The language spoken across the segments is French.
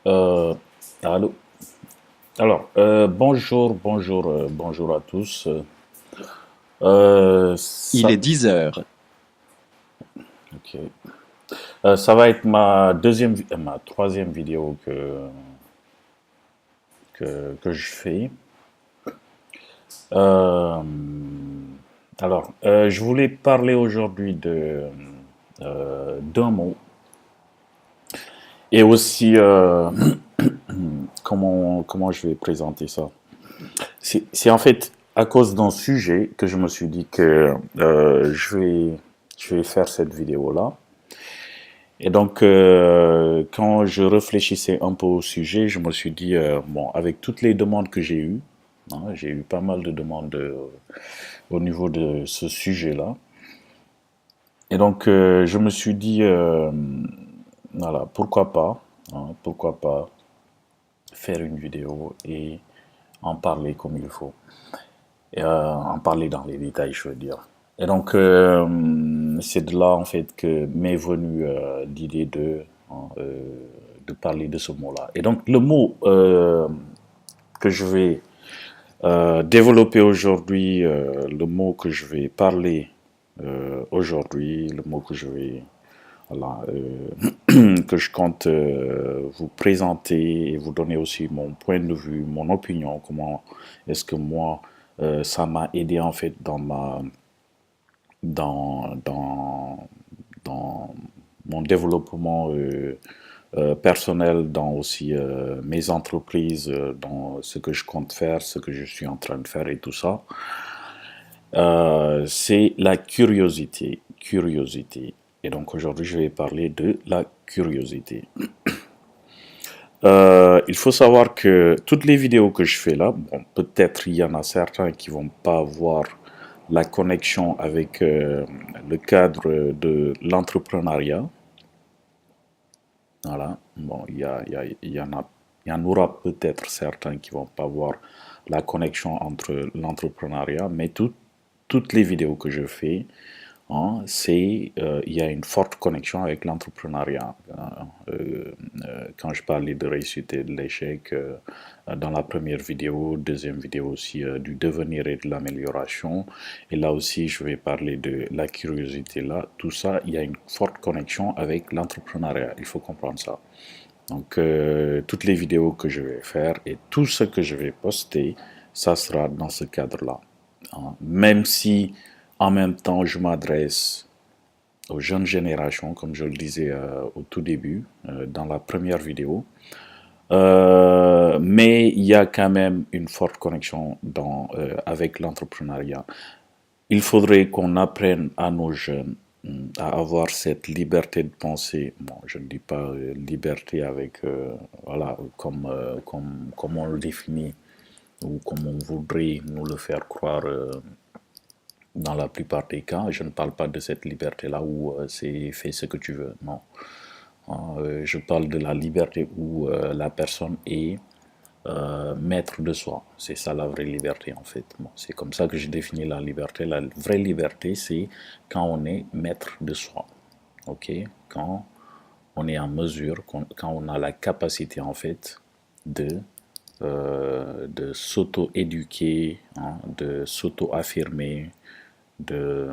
Euh, allô? Alors, bonjour à tous. Il est Ça, 10 heures. ok. Ça va être ma troisième vidéo que je fais. Euh, je voulais parler aujourd'hui d'un mot et aussi comment je vais présenter ça. C'est en fait à cause d'un sujet que je me suis dit que je vais faire cette vidéo-là. Et donc, quand je réfléchissais un peu au sujet, je me suis dit, bon, avec toutes les demandes que j'ai eues, hein, j'ai eu pas mal de demandes au niveau de ce sujet-là. Et donc, je me suis dit, voilà, pourquoi pas faire une vidéo et en parler comme il faut. Et en parler dans les détails, je veux dire. Et donc, c'est de là, en fait, que m'est venue l'idée de parler de ce mot-là. Et donc, le mot que je vais développer aujourd'hui, le mot que je vais parler aujourd'hui, le mot que je vais, voilà, que je compte vous présenter et vous donner aussi mon point de vue, mon opinion, comment est-ce que moi, ça m'a aidé en fait dans, dans, dans mon développement personnel, dans aussi mes entreprises, dans ce que je compte faire, ce que je suis en train de faire et tout ça. C'est la curiosité. Curiosité. Et donc aujourd'hui, je vais parler de la curiosité. Il faut savoir que toutes les vidéos que je fais là, bon, peut-être il y en a certains qui vont pas avoir la connexion avec le cadre de l'entrepreneuriat. Voilà. Bon, il y en aura peut-être certains qui vont pas voir la connexion entre l'entrepreneuriat, mais toutes les vidéos que je fais, hein, il y a une forte connexion avec l'entrepreneuriat. Quand je parlais de réussite et de l'échec, dans la première vidéo, deuxième vidéo aussi du devenir et de l'amélioration. Et là aussi, je vais parler de la curiosité. Là, tout ça, il y a une forte connexion avec l'entrepreneuriat. Il faut comprendre ça. Donc, toutes les vidéos que je vais faire et tout ce que je vais poster, ça sera dans ce cadre-là, hein. Même si en même temps je m'adresse aux jeunes générations, comme je le disais au tout début, dans la première vidéo. Mais il y a quand même une forte connexion avec l'entrepreneuriat. Il faudrait qu'on apprenne à nos jeunes à avoir cette liberté de penser. Bon, je ne dis pas liberté avec, voilà, comme on le définit ou comme on voudrait nous le faire croire dans la plupart des cas. Je ne parle pas de cette liberté-là où c'est fais ce que tu veux. Non. Je parle de la liberté où la personne est maître de soi. C'est ça la vraie liberté en fait. Bon, c'est comme ça que j'ai défini la liberté. La vraie liberté, c'est quand on est maître de soi. Ok? Quand on est en mesure, quand on a la capacité en fait de s'auto-éduquer, hein, de s'auto-affirmer, de,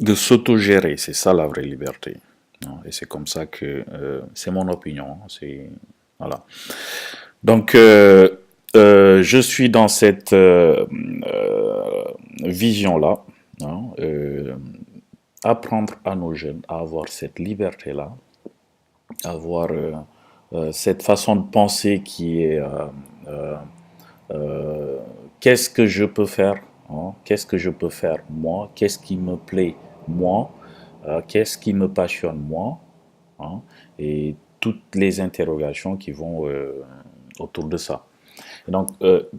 de s'auto-gérer. C'est ça la vraie liberté, hein. Et c'est comme ça que c'est mon opinion. C'est voilà. Donc, je suis dans cette vision-là, hein, apprendre à nos jeunes à avoir cette liberté-là, avoir cette façon de penser qui est euh, euh, qu'est-ce que je peux faire, hein, qu'est-ce que je peux faire moi, qu'est-ce qui me plaît moi, qu'est-ce qui me passionne moi, hein, et toutes les interrogations qui vont autour de ça. Et donc,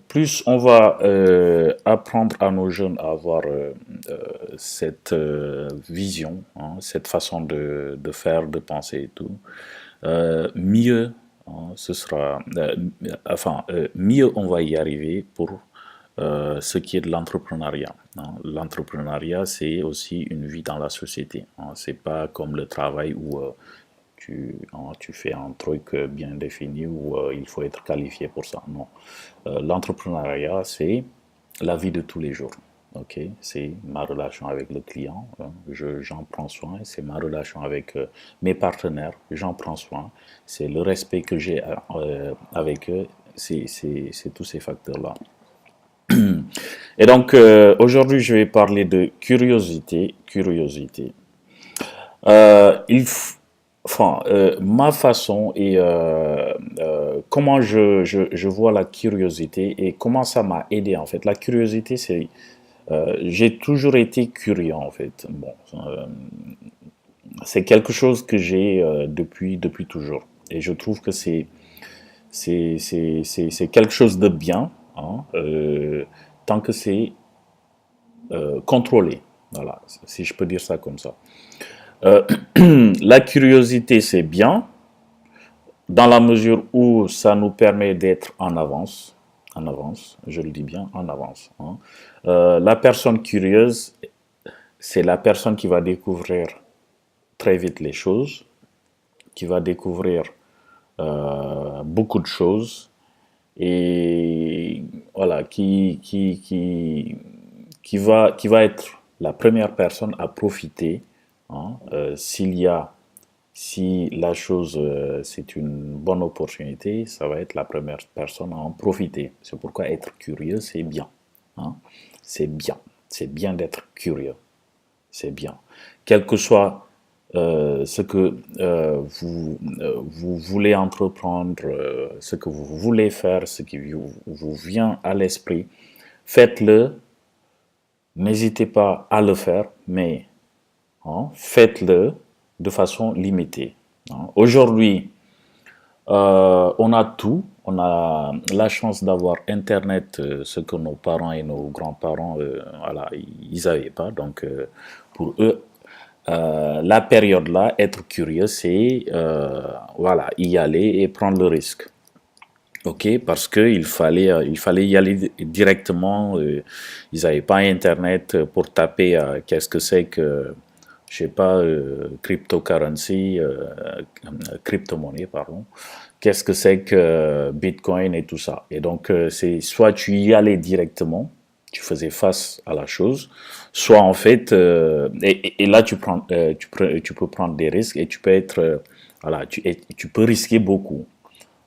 plus on va apprendre à nos jeunes à avoir cette vision, hein, cette façon de faire, de penser et tout, mieux hein, ce sera, mieux on va y arriver pour ce qui est de l'entrepreneuriat, hein. L'entrepreneuriat, c'est aussi une vie dans la société, hein. C'est pas comme le travail où tu fais un truc bien défini où il faut être qualifié pour ça. Non. L'entrepreneuriat, c'est la vie de tous les jours. Ok, c'est ma relation avec le client, j'en prends soin. C'est ma relation avec mes partenaires, j'en prends soin. C'est le respect que j'ai avec eux. C'est tous ces facteurs-là. Et donc, aujourd'hui, je vais parler de curiosité. Curiosité. Enfin, ma façon et comment je vois la curiosité et comment ça m'a aidé en fait. La curiosité, c'est j'ai toujours été curieux en fait. Bon, c'est quelque chose que j'ai depuis toujours. Et je trouve que c'est quelque chose de bien, hein, tant que c'est contrôlé. Voilà, si je peux dire ça comme ça. Euh, la curiosité, c'est bien, dans la mesure où ça nous permet d'être en avance, je le dis bien, en avance. Hein. La personne curieuse, c'est la personne qui va découvrir très vite les choses, qui va découvrir beaucoup de choses et voilà, qui va être la première personne à profiter, hein, si la chose c'est une bonne opportunité, ça va être la première personne à en profiter. C'est pourquoi être curieux, c'est bien. Hein. C'est bien. C'est bien d'être curieux. C'est bien. Quel que soit ce que vous voulez entreprendre, ce que vous voulez faire, ce qui vous vient à l'esprit, faites-le. N'hésitez pas à le faire, mais hein, faites-le de façon limitée. Hein. Aujourd'hui, on a tout. On a la chance d'avoir Internet, ce que nos parents et nos grands-parents, voilà, ils n'avaient pas. Donc, pour eux, la période là, être curieux, c'est voilà, y aller et prendre le risque. Ok, parce il fallait y aller directement. Ils n'avaient pas Internet pour taper qu'est-ce que c'est que, je sais pas, cryptocurrency, crypto-monnaie, pardon. Qu'est-ce que c'est que Bitcoin et tout ça. Et donc, c'est soit tu y allais directement, tu faisais face à la chose, soit en fait, et là tu peux prendre des risques et tu peux être, voilà, tu peux risquer beaucoup.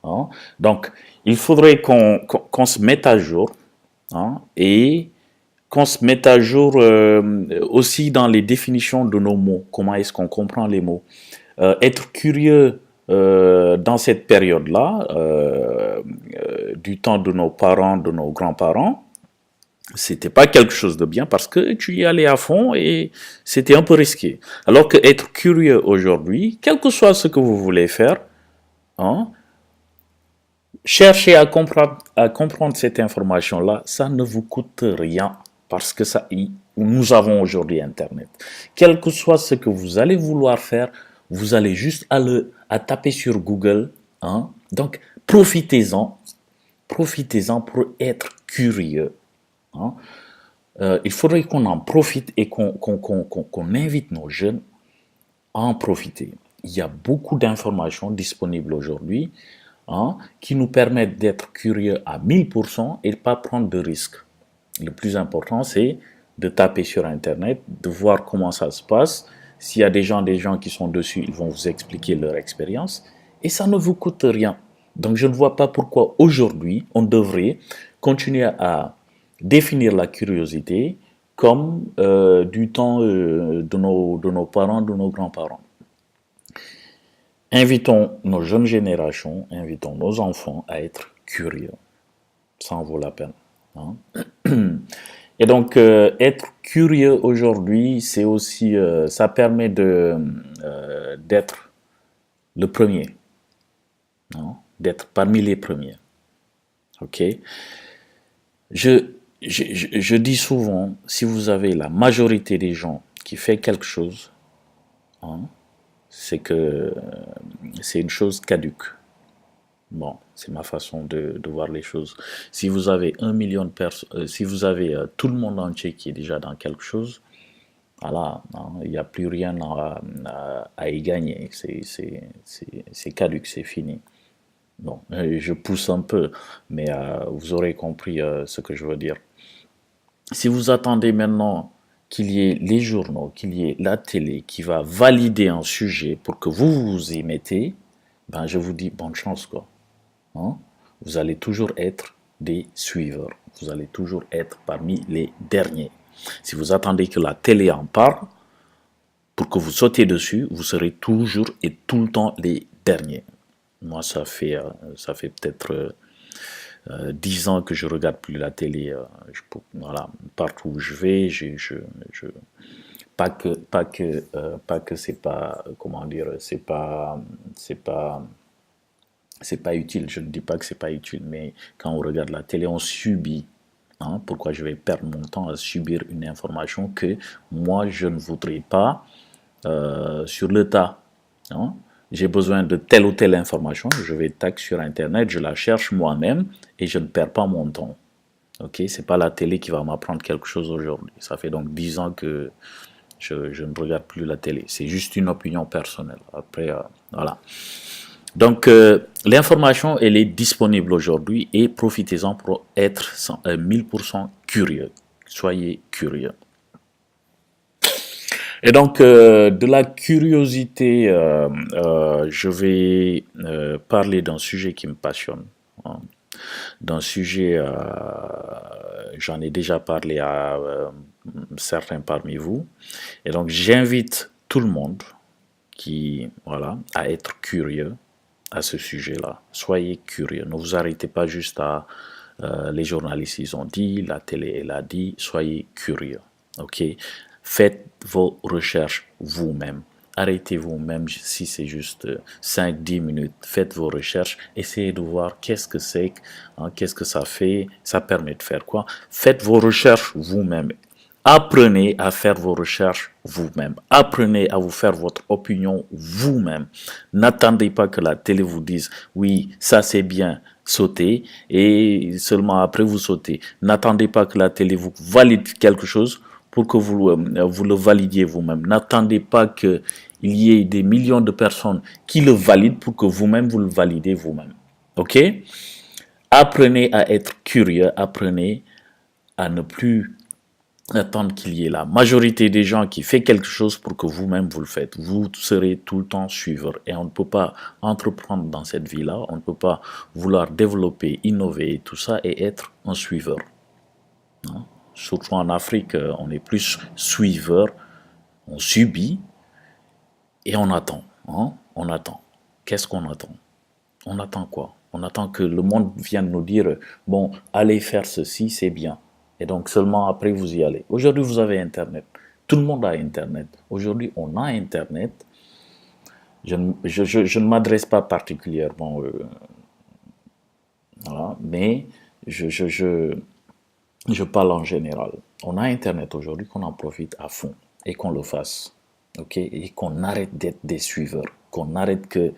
Hein. Donc, il faudrait qu'on se mette à jour, hein, et qu'on se mette à jour aussi dans les définitions de nos mots. Comment est-ce qu'on comprend les mots? Être curieux dans cette période-là, du temps de nos parents, de nos grands-parents, c'était pas quelque chose de bien parce que tu y allais à fond et c'était un peu risqué. Alors que être curieux aujourd'hui, quel que soit ce que vous voulez faire, hein, cherchez à comprendre cette information-là, ça ne vous coûte rien parce que nous avons aujourd'hui Internet. Quel que soit ce que vous allez vouloir faire, vous allez juste à taper sur Google. Hein. Donc, profitez-en pour être curieux. Hein. Il faudrait qu'on en profite et qu'on invite nos jeunes à en profiter. Il y a beaucoup d'informations disponibles aujourd'hui, hein, qui nous permettent d'être curieux à 1000% et de ne pas prendre de risques. Le plus important, c'est de taper sur Internet, de voir comment ça se passe. S'il y a des gens qui sont dessus, ils vont vous expliquer leur expérience et ça ne vous coûte rien. Donc, je ne vois pas pourquoi aujourd'hui, on devrait continuer à définir la curiosité comme du temps de nos parents, de nos grands-parents. Invitons nos jeunes générations, invitons nos enfants à être curieux. Ça en vaut la peine. Hein. Et donc, être curieux aujourd'hui, c'est aussi, ça permet d'être le premier, hein, d'être parmi les premiers. Ok. Je dis souvent, si vous avez la majorité des gens qui fait quelque chose, hein, c'est que c'est une chose caduque. Bon, c'est ma façon de voir les choses. Si vous avez 1 million de personnes, si vous avez tout le monde entier qui est déjà dans quelque chose, Voilà, hein, il n'y a plus rien à y gagner. C'est caduc, c'est fini. Bon, je pousse un peu, mais vous aurez compris ce que je veux dire. Si vous attendez maintenant qu'il y ait les journaux, qu'il y ait la télé qui va valider un sujet pour que vous vous y mettez, ben je vous dis bonne chance, quoi. Hein. Vous allez toujours être des suiveurs. Vous allez toujours être parmi les derniers. Si vous attendez que la télé en parle, pour que vous sautiez dessus, vous serez toujours et tout le temps les derniers. Moi, ça fait peut-être 10 ans que je regarde plus la télé. Voilà, partout où je vais, pas que c'est pas, comment dire, c'est pas, c'est pas utile. Je ne dis pas que c'est pas utile, mais quand on regarde la télé, on subit. Hein, pourquoi je vais perdre mon temps à subir une information que moi je ne voudrais pas sur le tas. Hein. J'ai besoin de telle ou telle information, je vais tac sur internet, je la cherche moi-même et je ne perds pas mon temps. Ok, c'est pas la télé qui va m'apprendre quelque chose aujourd'hui. Ça fait donc 10 ans que je ne regarde plus la télé. C'est juste une opinion personnelle. Après, voilà. Donc, l'information, elle est disponible aujourd'hui et profitez-en pour être 1000% curieux. Soyez curieux. Et donc, de la curiosité, je vais parler d'un sujet qui me passionne. Hein. D'un sujet, j'en ai déjà parlé à certains parmi vous. Et donc, j'invite tout le monde voilà, à être curieux à ce sujet-là. Soyez curieux. Ne vous arrêtez pas juste à les journalistes, ils ont dit, la télé, elle a dit. Soyez curieux. OK? Faites vos recherches vous-même. Arrêtez-vous même si c'est juste 5-10 minutes. Faites vos recherches. Essayez de voir qu'est-ce que c'est, hein, qu'est-ce que ça fait, ça permet de faire quoi. Faites vos recherches vous-même. Apprenez à faire vos recherches vous-même. Apprenez à vous faire votre opinion vous-même. N'attendez pas que la télé vous dise oui, ça c'est bien, sautez et seulement après vous sautez. N'attendez pas que la télé vous valide quelque chose pour que vous le validiez vous-même. N'attendez pas qu'il y ait des millions de personnes qui le valident pour que vous-même vous le validez vous-même. OK? Apprenez à être curieux, apprenez à ne plus attendre qu'il y ait la majorité des gens qui fait quelque chose pour que vous-même vous le faites. Vous serez tout le temps suiveur et on ne peut pas entreprendre dans cette vie-là, on ne peut pas vouloir développer, innover et tout ça et être un suiveur. Hein? Surtout en Afrique, on est plus suiveur, on subit et on attend. Hein? On attend. Qu'est-ce qu'on attend? On attend quoi? On attend que le monde vienne nous dire, bon, allez faire ceci, c'est bien. Et donc seulement après, vous y allez. Aujourd'hui, vous avez Internet. Tout le monde a Internet. Aujourd'hui, on a Internet. Je ne m'adresse pas particulièrement, voilà, mais je parle en général. On a Internet aujourd'hui, qu'on en profite à fond et qu'on le fasse. OK? Et qu'on arrête d'être des suiveurs. Qu'on arrête que,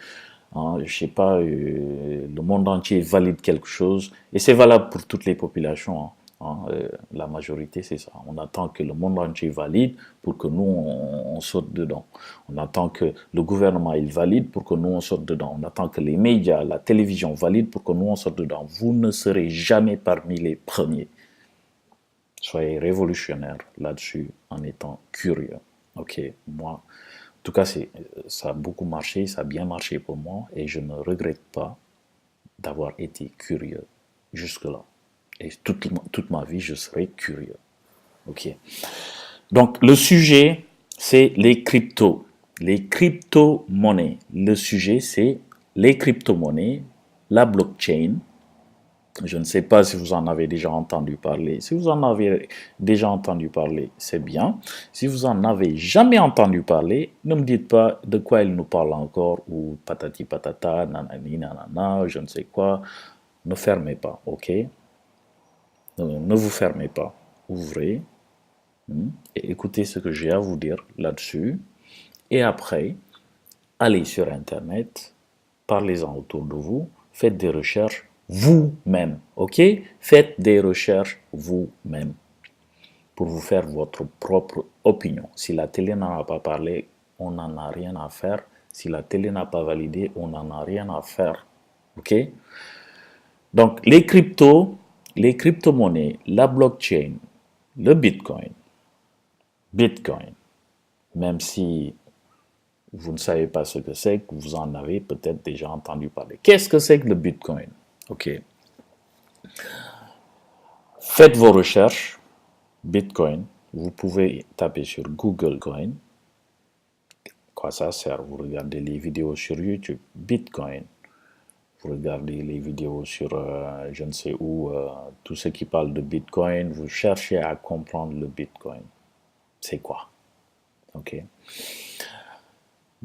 hein, je sais pas, le monde entier valide quelque chose. Et c'est valable pour toutes les populations. Hein. Hein, la majorité, c'est ça. On attend que le monde entier valide pour que nous, on saute dedans. On attend que le gouvernement, il valide pour que nous, on saute dedans. On attend que les médias, la télévision valide pour que nous, on saute dedans. Vous ne serez jamais parmi les premiers. Soyez révolutionnaire là-dessus en étant curieux. Ok, moi, en tout cas, ça a beaucoup marché, ça a bien marché pour moi et je ne regrette pas d'avoir été curieux jusque-là. Et toute ma vie, je serai curieux. Ok. Donc, le sujet, c'est les cryptos. Les crypto-monnaies. Le sujet, c'est les crypto-monnaies, la blockchain. Je ne sais pas si vous en avez déjà entendu parler. Si vous en avez déjà entendu parler, c'est bien. Si vous en avez jamais entendu parler, ne me dites pas de quoi il nous parle encore ou patati patata, nanani nanana, je ne sais quoi. Ne fermez pas, ok? Ne vous fermez pas. Ouvrez et écoutez ce que j'ai à vous dire là-dessus. Et après, allez sur Internet, parlez-en autour de vous, faites des recherches vous-même, ok? Faites des recherches vous-même. pour vous faire votre propre opinion. Si la télé n'en a pas parlé, on n'en a rien à faire. Si la télé n'a pas validé, on n'en a rien à faire. OK? Donc, les crypto-monnaies, la blockchain, le Bitcoin, même si vous ne savez pas ce que c'est, que vous en avez peut-être déjà entendu parler. Qu'est-ce que c'est que le Bitcoin? OK. Faites vos recherches. Bitcoin. Vous pouvez taper sur Google Coin. Quoi ça sert? Vous regardez les vidéos sur YouTube. Bitcoin. Vous regardez les vidéos sur je ne sais où, tout ce qui parle de Bitcoin. Vous cherchez à comprendre le Bitcoin. C'est quoi? OK.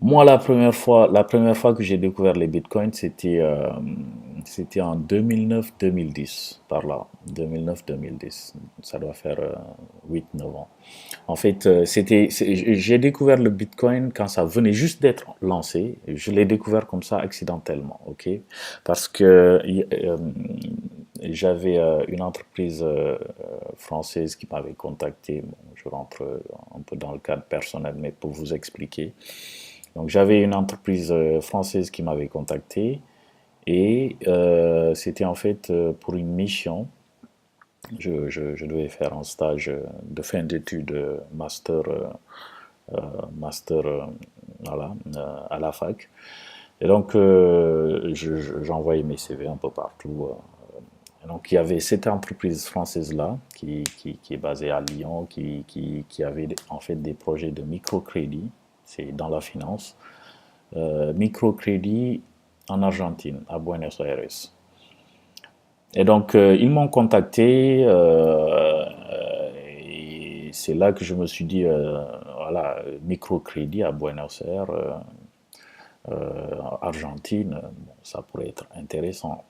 Moi, la première fois que j'ai découvert les bitcoins, c'était en 2009-2010, par là, 2009-2010. Ça doit faire 8-9 ans. En fait, j'ai découvert le bitcoin quand ça venait juste d'être lancé. Je l'ai découvert comme ça accidentellement, ok? Parce que j'avais une entreprise française qui m'avait contacté. Bon, je rentre un peu dans le cadre personnel, mais pour vous expliquer. Donc j'avais une entreprise française qui m'avait contacté et c'était en fait pour une mission. Je devais faire un stage de fin d'études master voilà, à la fac. Et donc j'envoyais mes CV un peu partout. Et donc il y avait cette entreprise française-là qui est basée à Lyon, qui avait en fait des projets de microcrédit. C'est dans la finance, microcrédit en Argentine, à Buenos Aires. Et donc, ils m'ont contacté, et c'est là que je me suis dit, voilà, microcrédit à Buenos Aires, Argentine, bon, ça pourrait être intéressant.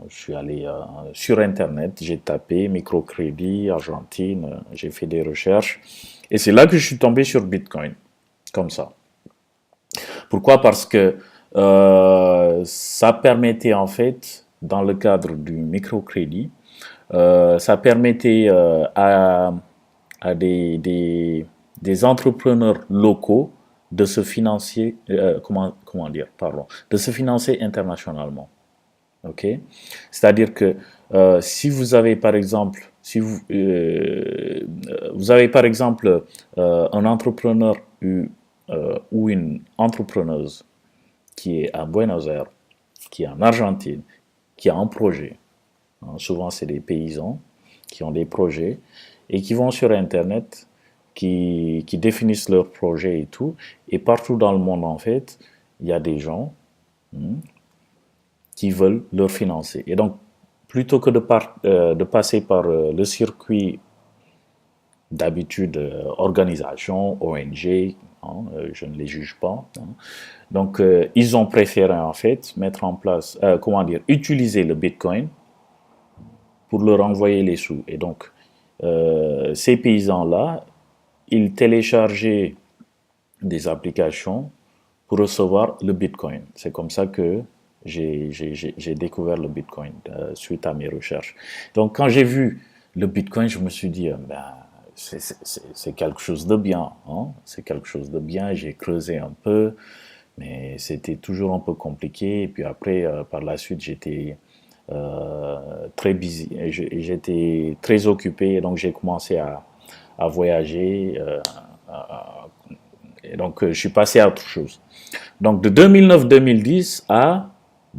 Je suis allé sur Internet, j'ai tapé microcrédit, Argentine, j'ai fait des recherches, et c'est là que je suis tombé sur Bitcoin, comme ça. Pourquoi? Parce que ça permettait en fait, dans le cadre du microcrédit, ça permettait à des entrepreneurs locaux de se financer, comment dire, pardon, de se financer internationalement. Ok? C'est-à-dire que si vous avez par exemple, si vous avez par exemple un entrepreneur ou une entrepreneuse qui est à Buenos Aires, qui est en Argentine, qui a un projet. Hein, souvent, c'est des paysans qui ont des projets et qui vont sur Internet, qui définissent leurs projets et tout. Et partout dans le monde, en fait, il y a des gens qui veulent leur financer. Et donc, plutôt que de passer par le circuit d'habitude, organisation, ONG, hein, je ne les juge pas. Hein. Donc, ils ont préféré en fait mettre en place, comment dire, utiliser le Bitcoin pour leur envoyer les sous. Et donc, ces paysans-là, ils téléchargeaient des applications pour recevoir le Bitcoin. C'est comme ça que j'ai découvert le Bitcoin suite à mes recherches. Donc, quand j'ai vu le Bitcoin, je me suis dit, ben, c'est quelque chose de bien. Hein? C'est quelque chose de bien. J'ai creusé un peu, mais c'était toujours un peu compliqué. Et puis après, par la suite, j'étais très busy. J'étais très occupé, et donc j'ai commencé à voyager. Et donc, je suis passé à autre chose. Donc, de 2009-2010 à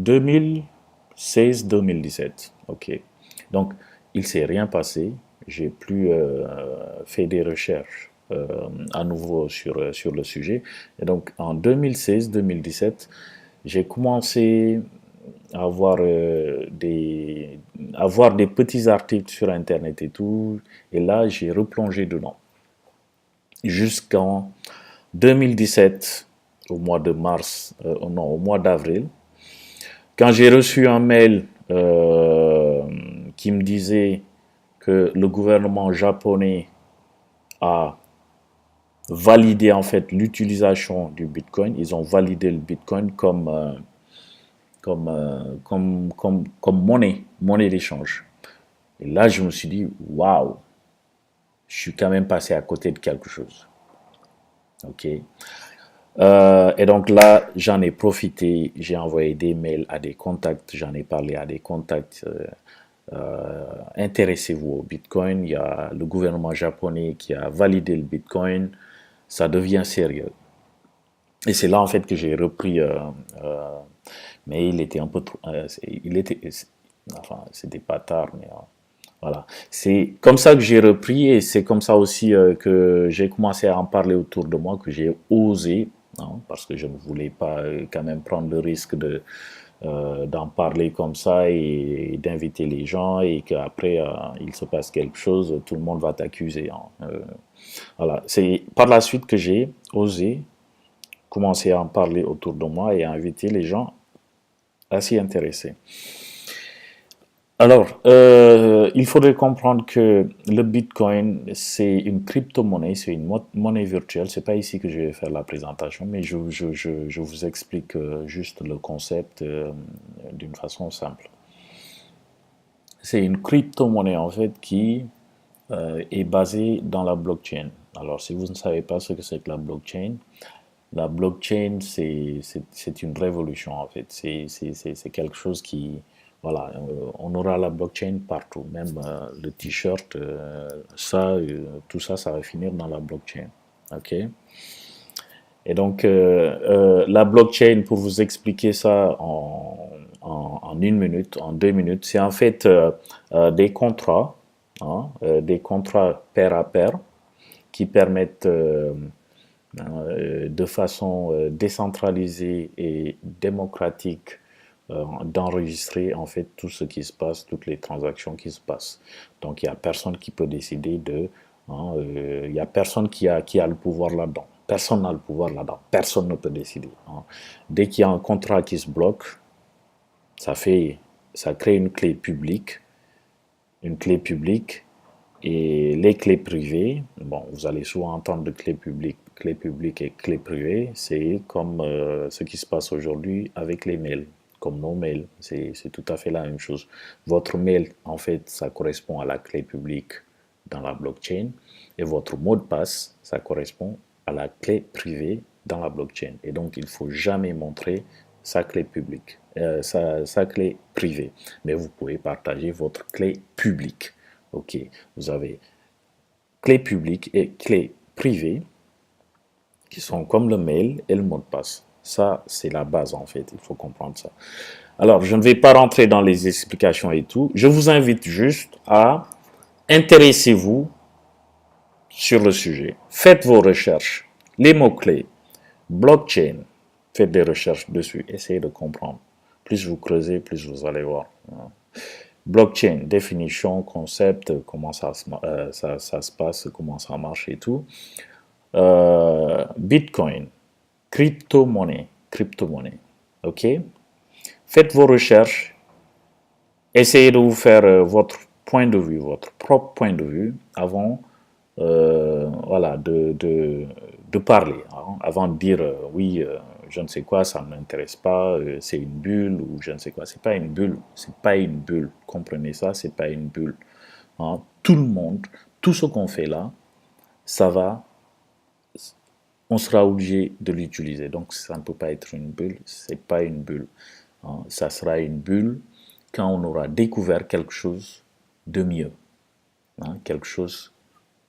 2016-2017. OK. Donc, il ne s'est rien passé. J'ai plus fait des recherches à nouveau sur le sujet. Et donc, en 2016-2017, j'ai commencé à avoir des petits articles sur Internet et tout. Et là, j'ai replongé dedans. Jusqu'en 2017, au mois de mars, non, au mois d'avril, quand j'ai reçu un mail qui me disait que le gouvernement japonais a validé en fait l'utilisation du Bitcoin, ils ont validé le Bitcoin comme monnaie d'échange. Et là, je me suis dit, waouh, je suis quand même passé à côté de quelque chose. Ok. Et donc là, j'en ai profité, j'ai envoyé des mails à des contacts, j'en ai parlé à des contacts. Intéressez-vous au Bitcoin. Il y a le gouvernement japonais qui a validé le Bitcoin. Ça devient sérieux. Et c'est là en fait que j'ai repris, mais il était un peu trop, enfin c'était pas tard, mais voilà. C'est comme ça que j'ai repris et c'est comme ça aussi que j'ai commencé à en parler autour de moi, que j'ai osé, hein, parce que je ne voulais pas quand même prendre le risque de d'en parler comme ça et d'inviter les gens et qu'après il se passe quelque chose, tout le monde va t'accuser. Hein. Voilà. C'est par la suite que j'ai osé commencer à en parler autour de moi et à inviter les gens à s'y intéresser. Alors, il faudrait comprendre que le Bitcoin, c'est une crypto-monnaie, c'est une monnaie virtuelle. C'est pas ici que je vais faire la présentation, mais je vous explique juste le concept d'une façon simple. C'est une crypto-monnaie en fait qui est basée dans la blockchain. Alors, si vous ne savez pas ce que c'est que la blockchain, c'est une révolution en fait. C'est quelque chose qui, voilà, on aura la blockchain partout. Même le t-shirt, tout ça, ça va finir dans la blockchain. Ok. Et donc, la blockchain, pour vous expliquer ça en une minute, en 2 minutes, c'est en fait des contrats, hein, des contrats pair à pair qui permettent de façon décentralisée et démocratique d'enregistrer en fait tout ce qui se passe, toutes les transactions qui se passent. Donc il n'y a personne qui peut décider de, hein, il n'y a personne qui a le pouvoir là-dedans. Personne n'a le pouvoir là-dedans. Personne ne peut décider. Hein. Dès qu'il y a un contrat qui se bloque, ça crée une clé publique et les clés privées, bon, vous allez souvent entendre de clés publiques et clés privées, c'est comme ce qui se passe aujourd'hui avec les mails, comme nos mails, c'est tout à fait la même chose. Votre mail, en fait, ça correspond à la clé publique dans la blockchain, et votre mot de passe, ça correspond à la clé privée dans la blockchain. Et donc, il ne faut jamais montrer sa clé publique, sa clé privée, mais vous pouvez partager votre clé publique. Ok, vous avez clé publique et clé privée qui sont comme le mail et le mot de passe. Ça, c'est la base en fait, il faut comprendre ça. Alors, je ne vais pas rentrer dans les explications et tout. Je vous invite juste à intéressez-vous sur le sujet. Faites vos recherches. Les mots-clés, blockchain, faites des recherches dessus. Essayez de comprendre. Plus vous creusez, plus vous allez voir. Blockchain, définition, concept, comment ça se passe, comment ça marche et tout. Bitcoin, crypto-monnaie, ok. Faites vos recherches, essayez de vous faire votre point de vue, votre propre point de vue avant voilà, de parler, hein, avant de dire oui, je ne sais quoi, ça ne m'intéresse pas, c'est une bulle ou je ne sais quoi. C'est pas une bulle, c'est pas une bulle. Comprenez ça, c'est pas une bulle. Hein. Tout le monde, tout ce qu'on fait là, ça va, on sera obligé de l'utiliser. Donc ça ne peut pas être une bulle, c'est pas une bulle. Hein. Ça sera une bulle quand on aura découvert quelque chose de mieux, hein, quelque chose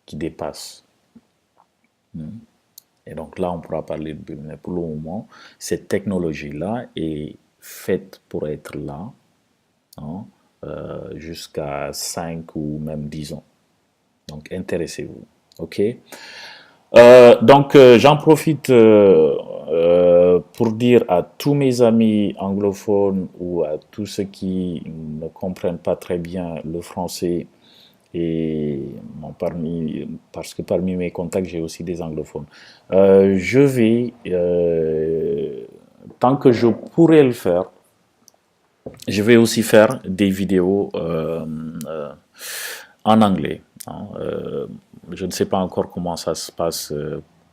qui dépasse. Et donc là, on pourra parler de bulle. Mais pour le moment, cette technologie-là est faite pour être là, hein, jusqu'à 5 ou même 10 ans. Donc intéressez-vous. OK? Donc j'en profite pour dire à tous mes amis anglophones ou à tous ceux qui ne comprennent pas très bien le français et bon, parce que parmi mes contacts, j'ai aussi des anglophones. Je vais, tant que je pourrai le faire, je vais aussi faire des vidéos en anglais. Hein. Je ne sais pas encore comment ça se passe,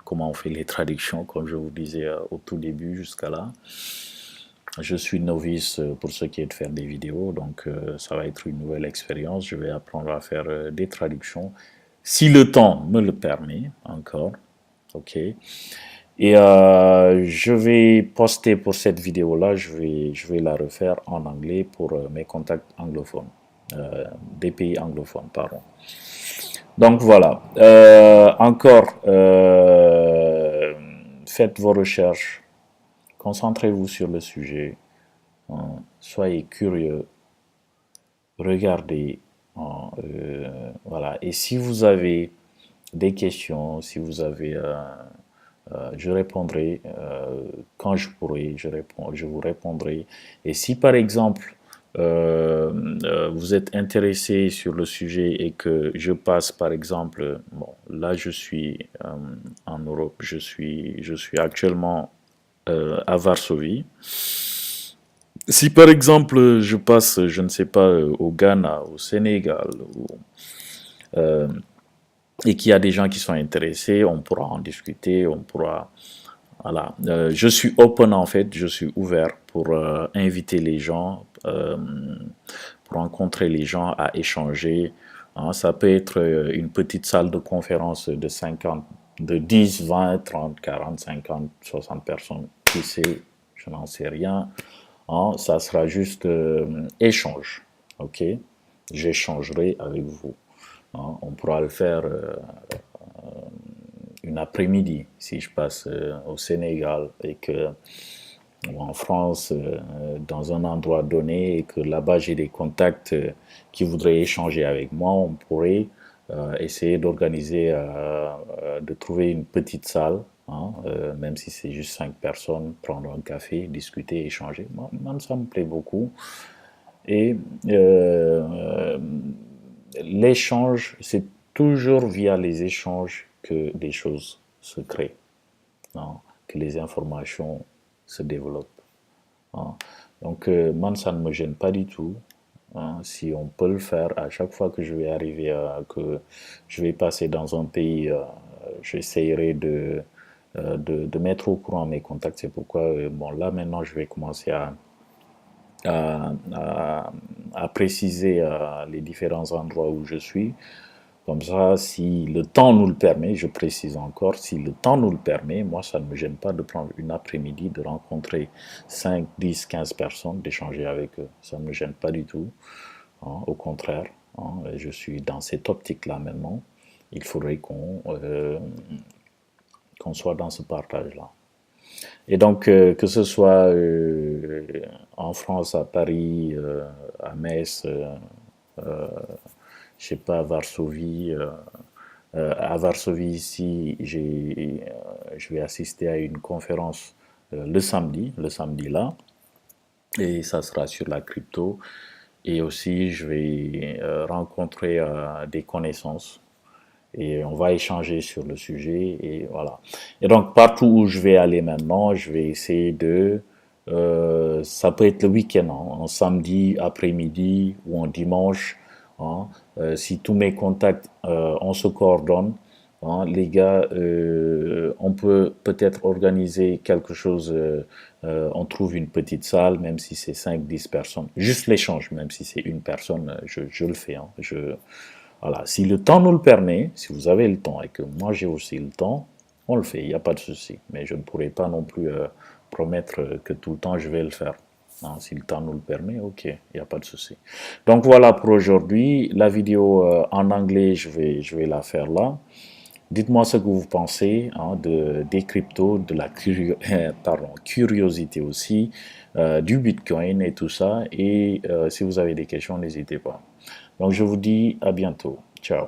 comment on fait les traductions, comme je vous disais au tout début jusqu'à là. Je suis novice pour ce qui est de faire des vidéos, donc ça va être une nouvelle expérience. Je vais apprendre à faire des traductions. si le temps me le permet encore, ok. Et je vais poster pour cette vidéo-là, je vais la refaire en anglais pour mes contacts anglophones, des pays anglophones, pardon. Donc voilà, encore, faites vos recherches, concentrez-vous sur le sujet, hein, soyez curieux, regardez, hein, voilà. Et si vous avez des questions, si vous avez, je répondrai quand je pourrai, je vous répondrai. Et si par exemple vous êtes intéressé sur le sujet et que je passe par exemple, bon, là je suis en Europe, je suis actuellement à Varsovie. Si par exemple je passe, je ne sais pas, au Ghana, au Sénégal, euh, et qu'il y a des gens qui sont intéressés, on pourra en discuter, on pourra... Voilà. Je suis open en fait, je suis ouvert pour inviter les gens, pour rencontrer les gens, à échanger. Hein. Ça peut être une petite salle de conférence de 50, de 10, 20, 30, 40, 50, 60 personnes. Qui sait, je n'en sais rien. Hein. Ça sera juste échange. Ok? J'échangerai avec vous. Hein. On pourra le faire une après-midi si je passe au Sénégal et que ou en France, dans un endroit donné, et que là-bas j'ai des contacts qui voudraient échanger avec moi, on pourrait essayer d'organiser, de trouver une petite salle, hein, même si c'est juste 5 personnes, prendre un café, discuter, échanger. Moi, ça me plaît beaucoup. Et l'échange, c'est toujours via les échanges que des choses se créent, hein, que les informations se développent. Hein. Donc, moi, ça ne me gêne pas du tout. Hein. Si on peut le faire, à chaque fois que je vais arriver, que je vais passer dans un pays, j'essaierai de mettre au courant mes contacts. C'est pourquoi, bon, là maintenant, je vais commencer à, à préciser les différents endroits où je suis. Comme ça, si le temps nous le permet, je précise encore, si le temps nous le permet, moi, ça ne me gêne pas de prendre une après-midi, de rencontrer 5, 10, 15 personnes, d'échanger avec eux. Ça ne me gêne pas du tout. Hein, au contraire, hein, je suis dans cette optique-là maintenant. Il faudrait qu'on soit dans ce partage-là. Et donc, que ce soit en France, à Paris, à Metz, je sais pas, à Varsovie. À Varsovie, ici, je vais assister à une conférence le samedi là, et ça sera sur la crypto. Et aussi, je vais rencontrer des connaissances et on va échanger sur le sujet et voilà. Et donc partout où je vais aller maintenant, je vais essayer de, ça peut être le week-end, hein, en samedi après-midi ou en dimanche, hein, si tous mes contacts, on se coordonne, hein, les gars, on peut peut-être organiser quelque chose, on trouve une petite salle, même si c'est 5, 10 personnes, juste l'échange, même si c'est une personne, je le fais, hein, voilà, si le temps nous le permet, si vous avez le temps et que moi j'ai aussi le temps, on le fait, il n'y a pas de souci. Mais je ne pourrais pas non plus promettre que tout le temps je vais le faire. Non, si le temps nous le permet, ok, il n'y a pas de souci. Donc voilà pour aujourd'hui. La vidéo en anglais, je vais la faire là. Dites-moi ce que vous pensez, hein, des cryptos, de la curiosité aussi, du Bitcoin et tout ça. Et si vous avez des questions, n'hésitez pas. Donc je vous dis à bientôt. Ciao.